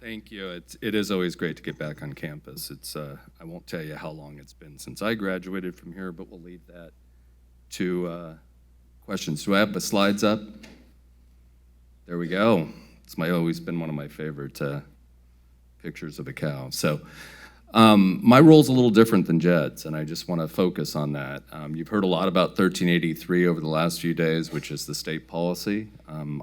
Thank you. It is always great to get back on campus. I won't tell you how long it's been since I graduated from here, but we'll leave that to questions. Do I have the slides up? There we go. It's always been one of my favorite pictures of a cow. So my role's a little different than Jed's, and I just want to focus on that. You've heard a lot about 1383 over the last few days, which is the state policy.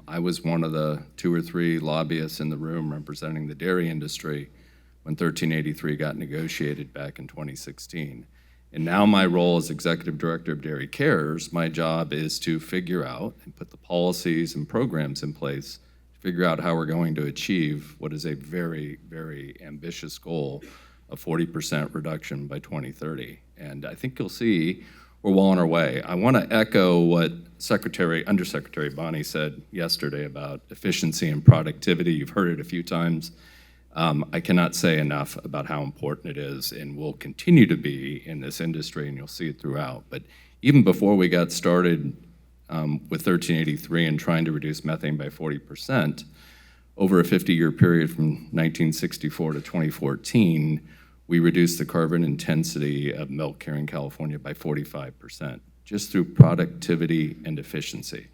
I was one of the 2 or 3 lobbyists in the room representing the dairy industry when 1383 got negotiated back in 2016. And now my role as Executive Director of Dairy Cares, my job is to figure out and put the policies and programs in place to figure out how we're going to achieve what is a very, very ambitious goal of 40% reduction by 2030. And I think you'll see we're well on our way. I want to echo what Undersecretary Bonnie said yesterday about efficiency and productivity. You've heard it a few times. I cannot say enough about how important it is and will continue to be in this industry, and you'll see it throughout. But even before we got started with 1383 and trying to reduce methane by 40%, over a 50-year period from 1964 to 2014, we reduced the carbon intensity of milk here in California by 45%, just through productivity and efficiency.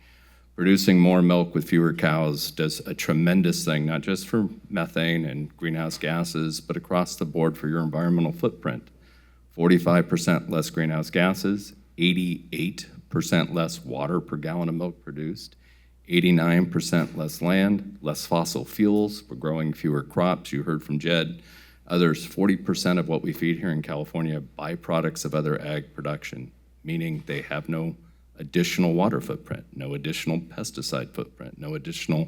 Producing more milk with fewer cows does a tremendous thing, not just for methane and greenhouse gases, but across the board for your environmental footprint. 45% less greenhouse gases, 88% less water per gallon of milk produced, 89% less land, less fossil fuels. We're growing fewer crops. You heard from Jed. Others, 40% of what we feed here in California are byproducts of other ag production, meaning they have no additional water footprint, no additional pesticide footprint, no additional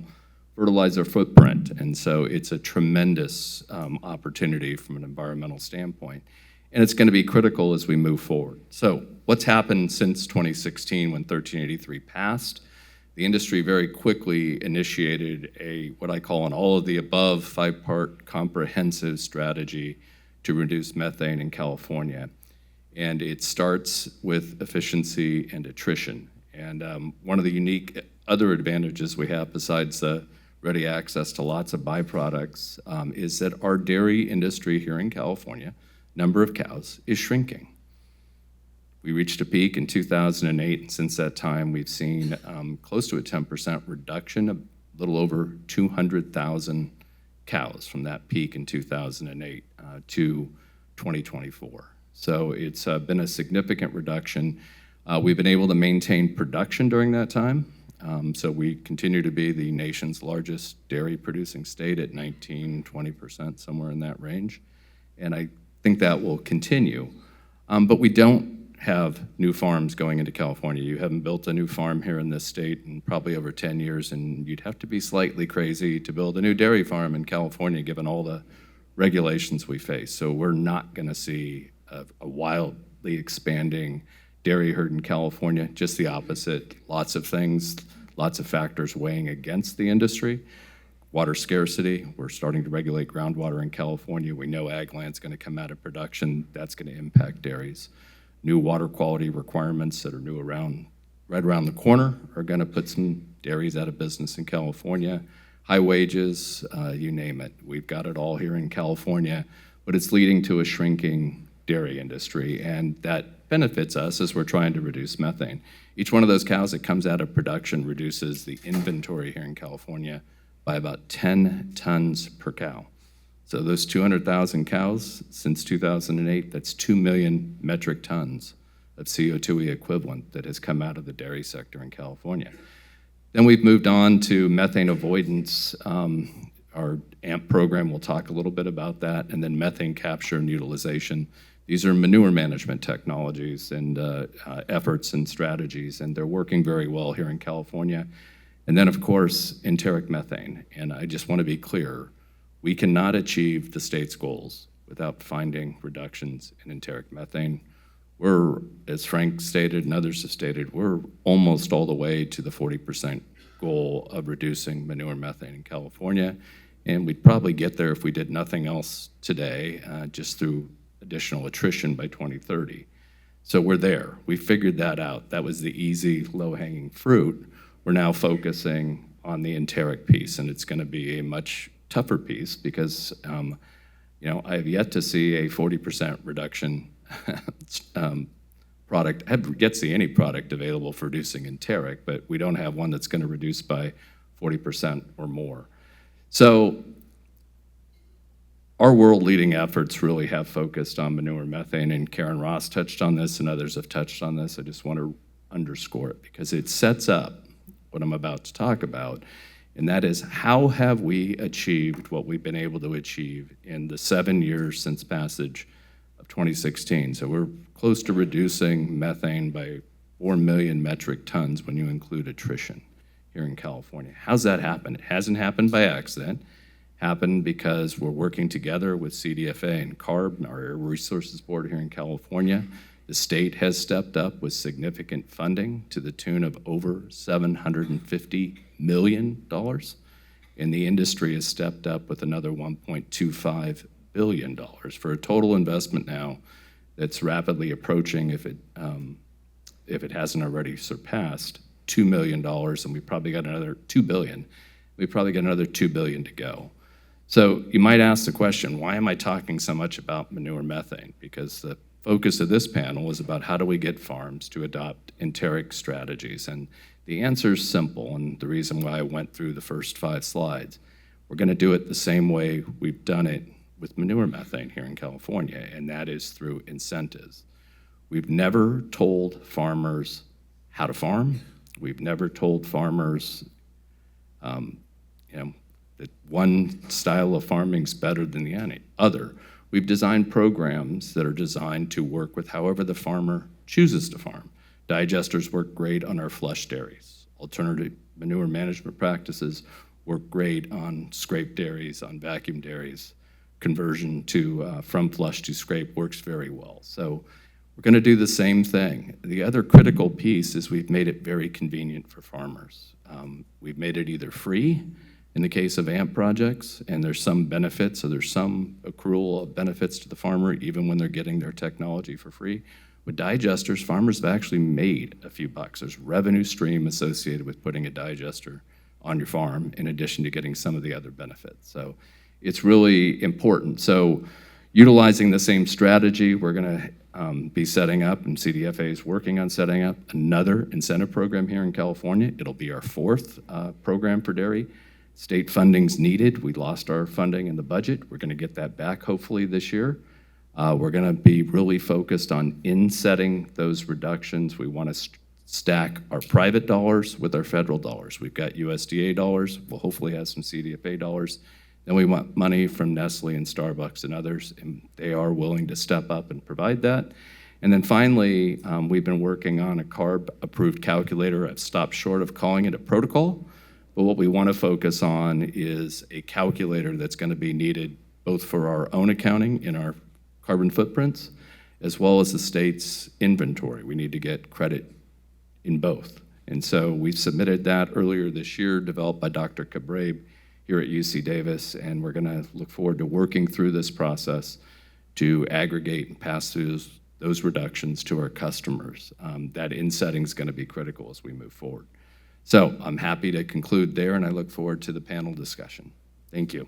fertilizer footprint. And so it's a tremendous opportunity from an environmental standpoint. And it's going to be critical as we move forward. So what's happened since 2016 when 1383 passed? The industry very quickly initiated what I call an all-of-the-above 5-part comprehensive strategy to reduce methane in California. And it starts with efficiency and attrition. And one of the unique other advantages we have besides the ready access to lots of byproducts is that our dairy industry here in California, number of cows, is shrinking. We reached a peak in 2008, and since that time, we've seen close to a 10% reduction, a little over 200,000 cows from that peak in 2008 to 2024. So it's been a significant reduction. We've been able to maintain production during that time. So we continue to be the nation's largest dairy producing state at 19, 20%, somewhere in that range. And I think that will continue. But we don't have new farms going into California. You haven't built a new farm here in this state in probably over 10 years, and you'd have to be slightly crazy to build a new dairy farm in California given all the regulations we face. So we're not going to see a wildly expanding dairy herd in California, just the opposite. Lots of things, lots of factors weighing against the industry. Water scarcity, we're starting to regulate groundwater in California. We know ag land's going to come out of production. That's going to impact dairies. New water quality requirements that are right around the corner are going to put some dairies out of business in California. High wages, you name it. We've got it all here in California, but it's leading to a shrinking dairy industry, and that benefits us as we're trying to reduce methane. Each one of those cows that comes out of production reduces the inventory here in California by about 10 tons per cow. So those 200,000 cows since 2008, that's 2 million metric tons of CO2 equivalent that has come out of the dairy sector in California. Then we've moved on to methane avoidance. Our AMP program, we'll talk a little bit about that, and then methane capture and utilization. These are manure management technologies and efforts and strategies, and they're working very well here in California. And then, of course, enteric methane. And I just want to be clear, we cannot achieve the state's goals without finding reductions in enteric methane. We're, as Frank stated and others have stated, we're almost all the way to the 40% goal of reducing manure methane in California. And we'd probably get there if we did nothing else today, just through additional attrition by 2030. So we're there. We figured that out. That was the easy, low-hanging fruit. We're now focusing on the enteric piece, and it's going to be a much tougher piece because, I have yet to see a 40% reduction product. I have yet to see any product available for reducing enteric, but we don't have one that's going to reduce by 40% or more. So our world-leading efforts really have focused on manure methane, and Karen Ross touched on this, and others have touched on this. I just want to underscore it because it sets up what I'm about to talk about, and that is how have we achieved what we've been able to achieve in the 7 years since passage of 2016. So we're close to reducing methane by 4 million metric tons when you include attrition here in California. How's that happen? It hasn't happened by accident. Happened because we're working together with CDFA and CARB, our Air Resources Board here in California. The state has stepped up with significant funding to the tune of over $750 million, and the industry has stepped up with another $1.25 billion for a total investment now that's rapidly approaching, if it hasn't already surpassed, $2 million, and we probably got another $2 billion. We probably got another $2 billion to go. So you might ask the question, why am I talking so much about manure methane? Because the focus of this panel is about how do we get farms to adopt enteric strategies. And the answer is simple, and the reason why I went through the first 5 slides. We're going to do it the same way we've done it with manure methane here in California, and that is through incentives. We've never told farmers how to farm. We've never told farmers that one style of farming is better than the other. We've designed programs that are designed to work with however the farmer chooses to farm. Digesters work great on our flush dairies. Alternative manure management practices work great on scrape dairies, on vacuum dairies. Conversion from flush to scrape works very well. So we're going to do the same thing. The other critical piece is we've made it very convenient for farmers. We've made it either free in the case of AMP projects, and there's some benefits, so there's some accrual of benefits to the farmer even when they're getting their technology for free. With digesters, farmers have actually made a few bucks. There's revenue stream associated with putting a digester on your farm in addition to getting some of the other benefits. So it's really important. So utilizing the same strategy, we're going to be setting up, and CDFA is working on setting up another incentive program here in California. It'll be our 4th program for dairy. State funding's needed. We lost our funding in the budget. We're going to get that back hopefully this year. We're going to be really focused on insetting those reductions. We want to stack our private dollars with our federal dollars. We've got USDA dollars. We'll hopefully have some CDFA dollars. Then we want money from Nestle and Starbucks and others, and they are willing to step up and provide that. And then finally, we've been working on a CARB-approved calculator. I've stopped short of calling it a protocol, but what we want to focus on is a calculator that's going to be needed both for our own accounting in our carbon footprints, as well as the state's inventory. We need to get credit in both. And so we've submitted that earlier this year, developed by Dr. Cabrabe here at UC Davis, and we're going to look forward to working through this process to aggregate and pass through those reductions to our customers. That insetting is going to be critical as we move forward. So I'm happy to conclude there, and I look forward to the panel discussion. Thank you.